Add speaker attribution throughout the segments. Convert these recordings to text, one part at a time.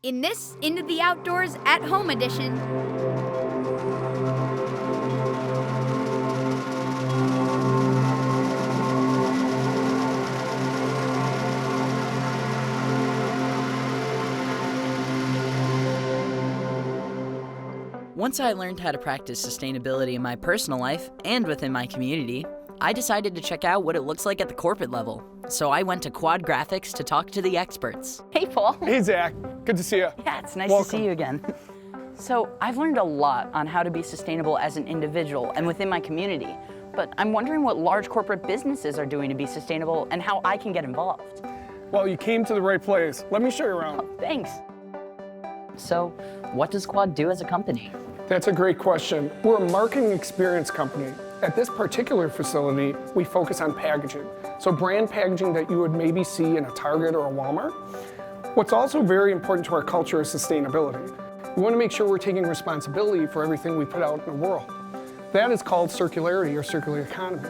Speaker 1: in this Into the Outdoors at Home edition.
Speaker 2: Once I learned how to practice sustainability in my personal life and within my community, I decided to check out what it looks like at the corporate level. So I went to Quad Graphics to talk to the experts.
Speaker 3: Hey, Paul.
Speaker 4: Hey, Zach. Good to see you.
Speaker 3: Yeah, it's nice
Speaker 4: Welcome.
Speaker 3: to see you again. So I've learned a lot on how to be sustainable as an individual and within my community, but I'm wondering what large corporate businesses are doing to be sustainable and how I can get involved.
Speaker 4: Well, you came to the right place. Let me show you around.
Speaker 3: Oh, thanks. So what does Quad do as a company?
Speaker 4: That's a great question. We're a marketing experience company. At this particular facility, we focus on packaging. So brand packaging that you would maybe see in a Target or a Walmart. What's also very important to our culture is sustainability. We want to make sure we're taking responsibility for everything we put out in the world. That is called circularity or circular economy.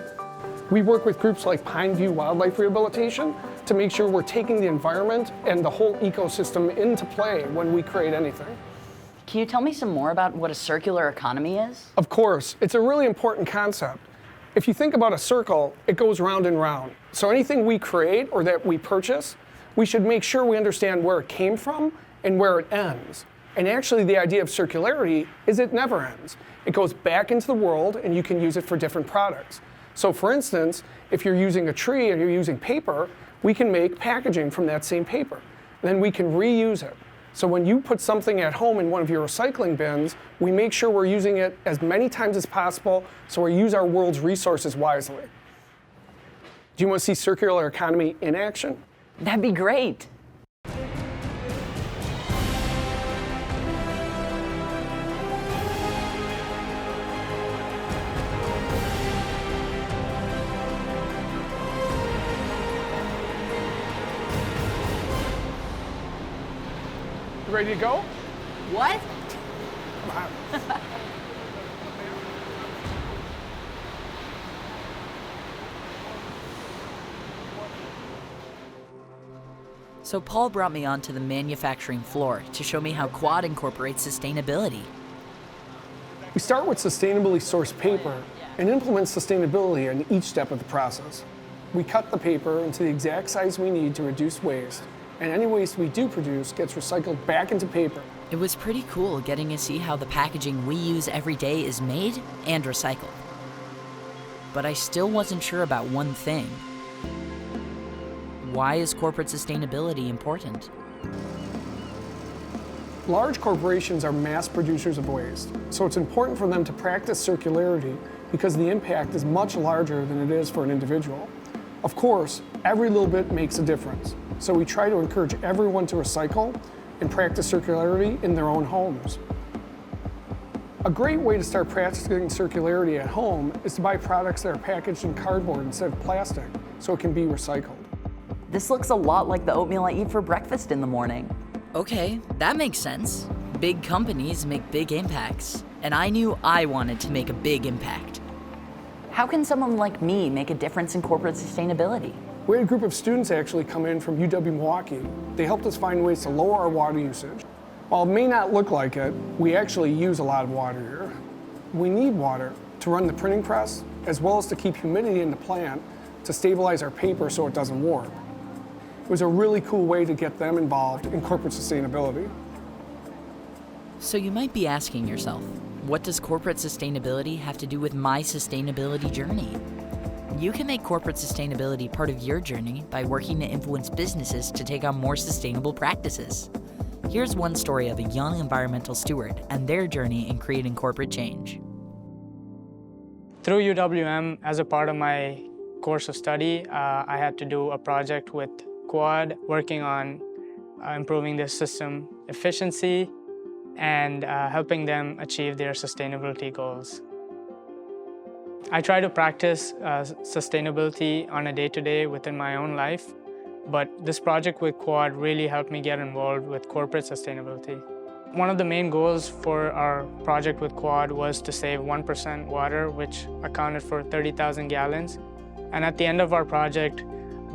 Speaker 4: We work with groups like Pineview Wildlife Rehabilitation to make sure we're taking the environment and the whole ecosystem into play when we create anything.
Speaker 3: Can you tell me some more about what a circular economy is?
Speaker 4: Of course, it's a really important concept. If you think about a circle, it goes round and round. So anything we create or that we purchase, we should make sure we understand where it came from and where it ends. And actually the idea of circularity is it never ends. It goes back into the world and you can use it for different products. So for instance, if you're using a tree and you're using paper, we can make packaging from that same paper. Then we can reuse it. So when you put something at home in one of your recycling bins, we make sure we're using it as many times as possible so we use our world's resources wisely. Do you want to see circular economy in action?
Speaker 3: That'd be great.
Speaker 4: Ready to go?
Speaker 3: What?
Speaker 4: Come on.
Speaker 2: So Paul brought me onto the manufacturing floor to show me how Quad incorporates sustainability.
Speaker 4: We start with sustainably sourced paper and implement sustainability in each step of the process. We cut the paper into the exact size we need to reduce waste, and any waste we do produce gets recycled back into paper.
Speaker 2: It was pretty cool getting to see how the packaging we use every day is made and recycled. But I still wasn't sure about one thing. Why is corporate sustainability important?
Speaker 4: Large corporations are mass producers of waste, so it's important for them to practice circularity because the impact is much larger than it is for an individual. Of course, every little bit makes a difference, so we try to encourage everyone to recycle and practice circularity in their own homes. A great way to start practicing circularity at home is to buy products that are packaged in cardboard instead of plastic, so it can be recycled.
Speaker 3: This looks a lot like the oatmeal I eat for breakfast in the morning.
Speaker 2: Okay, that makes sense. Big companies make big impacts, and I knew I wanted to make a big impact.
Speaker 3: How can someone like me make a difference in corporate sustainability?
Speaker 4: We had a group of students actually come in from UW-Milwaukee. They helped us find ways to lower our water usage. While it may not look like it, we actually use a lot of water here. We need water to run the printing press, as well as to keep humidity in the plant to stabilize our paper so it doesn't warp. It was a really cool way to get them involved in corporate sustainability.
Speaker 2: So you might be asking yourself, what does corporate sustainability have to do with my sustainability journey? You can make corporate sustainability part of your journey by working to influence businesses to take on more sustainable practices. Here's one story of a young environmental steward and their journey in creating corporate change.
Speaker 5: Through UWM, as a part of my course of study, I had to do a project with Quad, working on improving their system efficiency and helping them achieve their sustainability goals. I try to practice sustainability on a day-to-day within my own life, but this project with Quad really helped me get involved with corporate sustainability. One of the main goals for our project with Quad was to save 1% water, which accounted for 30,000 gallons. And at the end of our project,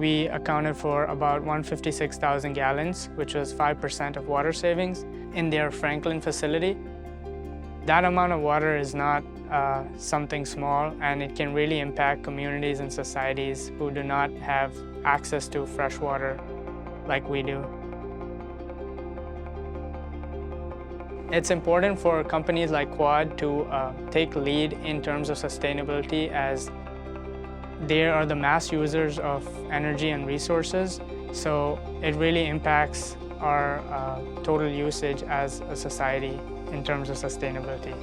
Speaker 5: we accounted for about 156,000 gallons, which was 5% of water savings in their Franklin facility. That amount of water is not something small, and it can really impact communities and societies who do not have access to fresh water like we do. It's important for companies like Quad to take lead in terms of sustainability, as they are the mass users of energy and resources, so it really impacts our total usage as a society in terms of sustainability.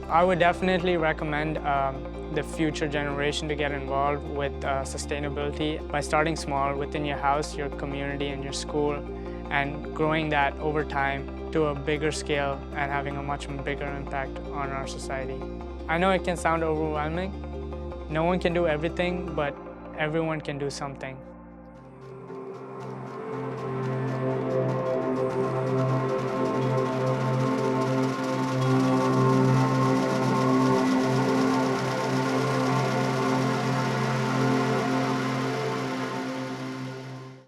Speaker 5: I would definitely recommend the future generation to get involved with sustainability by starting small within your house, your community, and your school, and growing that over time to a bigger scale and having a much bigger impact on our society. I know it can sound overwhelming. No one can do everything, but everyone can do something.